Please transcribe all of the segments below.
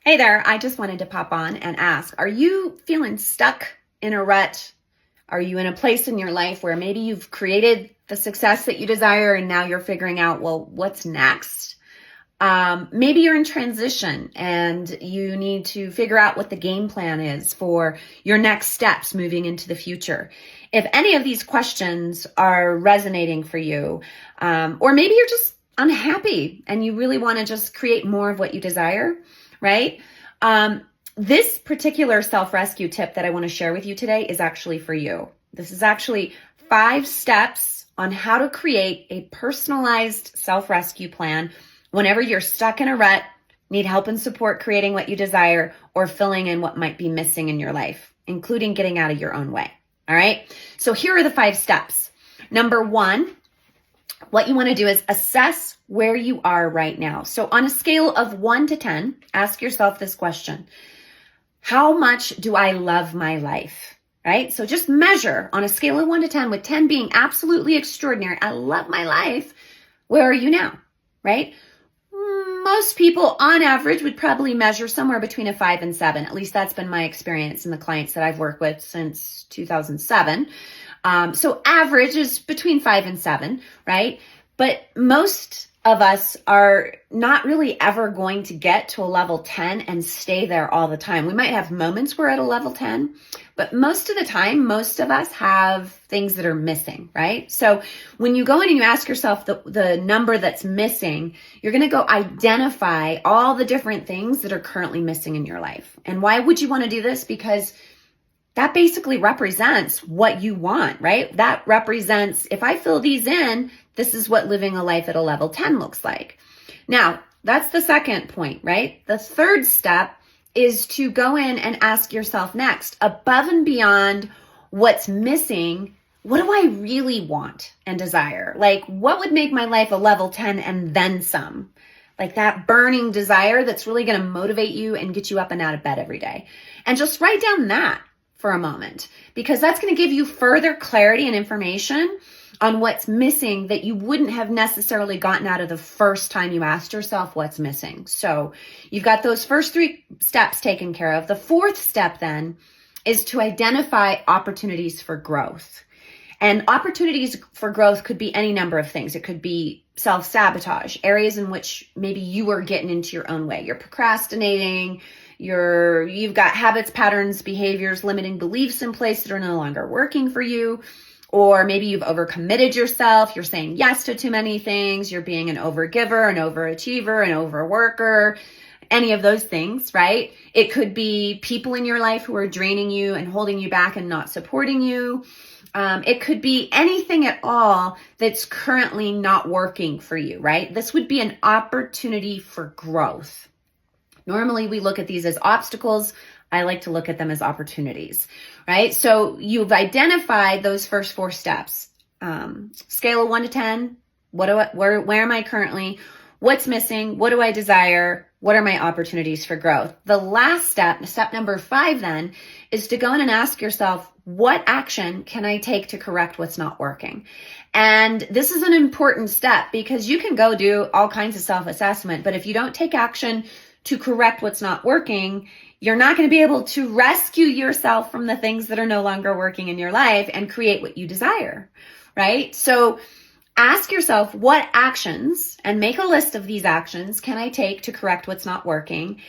Hey there, I just wanted to pop on and ask, are you feeling stuck in a rut? Are you in a place in your life where maybe you've created the success that you desire and now you're figuring out, well, what's next? Maybe you're in transition and you need to figure out what the game plan is for your next steps moving into the future. If any of these questions are resonating for you, or maybe you're just unhappy and you really want to just create more of what you desire, right? This particular self-rescue tip that I want to share with you today is actually for you. This is actually 5 steps on how to create a personalized self-rescue plan whenever you're stuck in a rut, need help and support creating what you desire, or filling in what might be missing in your life, including getting out of your own way. All right. So here are the 5 steps. Number 1, what you want to do is assess where you are right now. So on a scale of 1 to 10, ask yourself this question. How much do I love my life? Right? So just measure on a scale of 1 to 10, with 10 being absolutely extraordinary. I love my life. Where are you now? Right? Most people on average would probably measure somewhere between a 5 and 7. At least that's been my experience in the clients that I've worked with since 2007. So average is between 5 and 7, right? But most of us are not really ever going to get to a level 10 and stay there all the time. We might have moments where we're at a level 10, but most of the time, most of us have things that are missing, right? So when you go in and you ask yourself the number that's missing, you're going to go identify all the different things that are currently missing in your life. And why would you want to do this? Because that basically represents what you want, right? That represents, if I fill these in, this is what living a life at a level 10 looks like. Now, that's the second point, right? The third step is to go in and ask yourself next, above and beyond what's missing, what do I really want and desire? Like, what would make my life a level 10 and then some? Like that burning desire that's really going to motivate you and get you up and out of bed every day. And just write down that for a moment, because that's going to give you further clarity and information on what's missing that you wouldn't have necessarily gotten out of the first time you asked yourself what's missing. So you've got those first 3 steps taken care of. The 4th step then is to identify opportunities for growth. And opportunities for growth could be any number of things. It could be self-sabotage, areas in which maybe you are getting into your own way. You're procrastinating, you've got habits, patterns, behaviors, limiting beliefs in place that are no longer working for you. Or maybe you've overcommitted yourself. You're saying yes to too many things. You're being an overgiver, an overachiever, an overworker, any of those things, right? It could be people in your life who are draining you and holding you back and not supporting you. It could be anything at all that's currently not working for you, right? This would be an opportunity for growth. Normally, we look at these as obstacles. I like to look at them as opportunities, right? So you've identified those first 4 steps. Scale of 1 to 10. Where am I currently? What's missing? What do I desire? What are my opportunities for growth? The last step number 5 then, is to go in and ask yourself, what action can I take to correct what's not working? And this is an important step because you can go do all kinds of self-assessment, but if you don't take action to correct what's not working, you're not going to be able to rescue yourself from the things that are no longer working in your life and create what you desire, right? So ask yourself, what actions, and make a list of these actions, can I take to correct what's not working?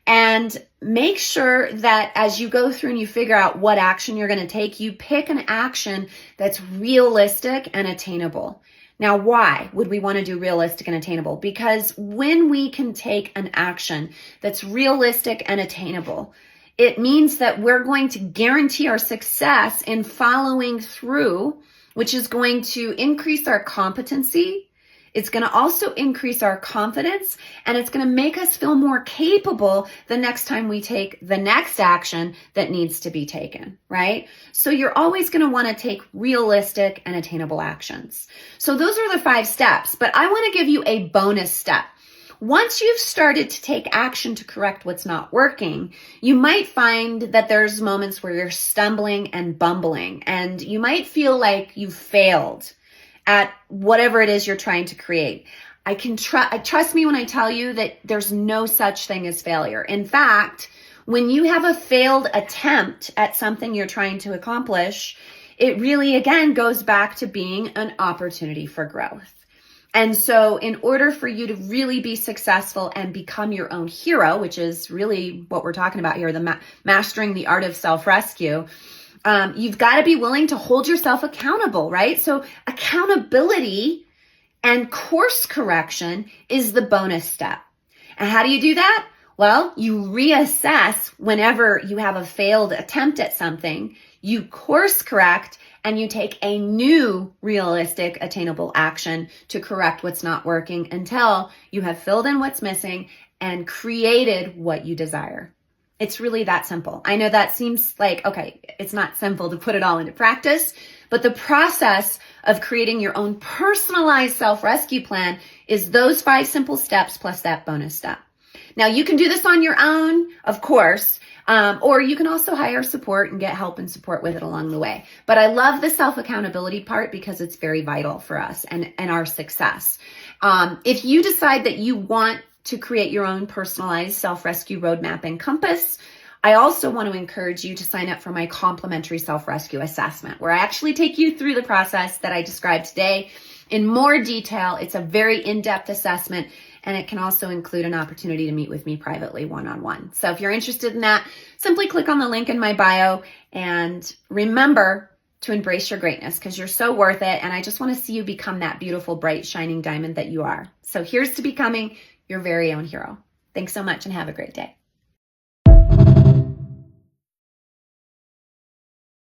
And make sure that as you go through and you figure out what action you're going to take, you pick an action that's realistic and attainable. Now, why would we want to do realistic and attainable? Because when we can take an action that's realistic and attainable, it means that we're going to guarantee our success in following through, which is going to increase our competency. It's going to also increase our confidence, and it's going to make us feel more capable the next time we take the next action that needs to be taken, right? So you're always going to want to take realistic and attainable actions. So those are the 5 steps, but I want to give you a bonus step. Once you've started to take action to correct what's not working, you might find that there's moments where you're stumbling and bumbling, and you might feel like you failed at whatever it is you're trying to create. trust me when I tell you that there's no such thing as failure. In fact, when you have a failed attempt at something you're trying to accomplish, it really, again, goes back to being an opportunity for growth. And so in order for you to really be successful and become your own hero, which is really what we're talking about here, the mastering the art of self-rescue, you've got to be willing to hold yourself accountable, right? So accountability and course correction is the bonus step. And how do you do that? Well, you reassess whenever you have a failed attempt at something, you course correct, and you take a new realistic, attainable action to correct what's not working until you have filled in what's missing and created what you desire. It's really that simple. I know that seems like, okay, it's not simple to put it all into practice, but the process of creating your own personalized self-rescue plan is those 5 simple steps plus that bonus step. Now, you can do this on your own, of course, or you can also hire support and get help and support with it along the way. But I love the self-accountability part because it's very vital for us and our success. If you decide that you want to create your own personalized self-rescue roadmap and compass, I also want to encourage you to sign up for my complimentary self-rescue assessment, where I actually take you through the process that I described today in more detail. It's a very in-depth assessment, and it can also include an opportunity to meet with me privately one-on-one. So if you're interested in that, simply click on the link in my bio and remember to embrace your greatness because you're so worth it. And I just want to see you become that beautiful, bright, shining diamond that you are. So here's to becoming your very own hero. Thanks so much and have a great day.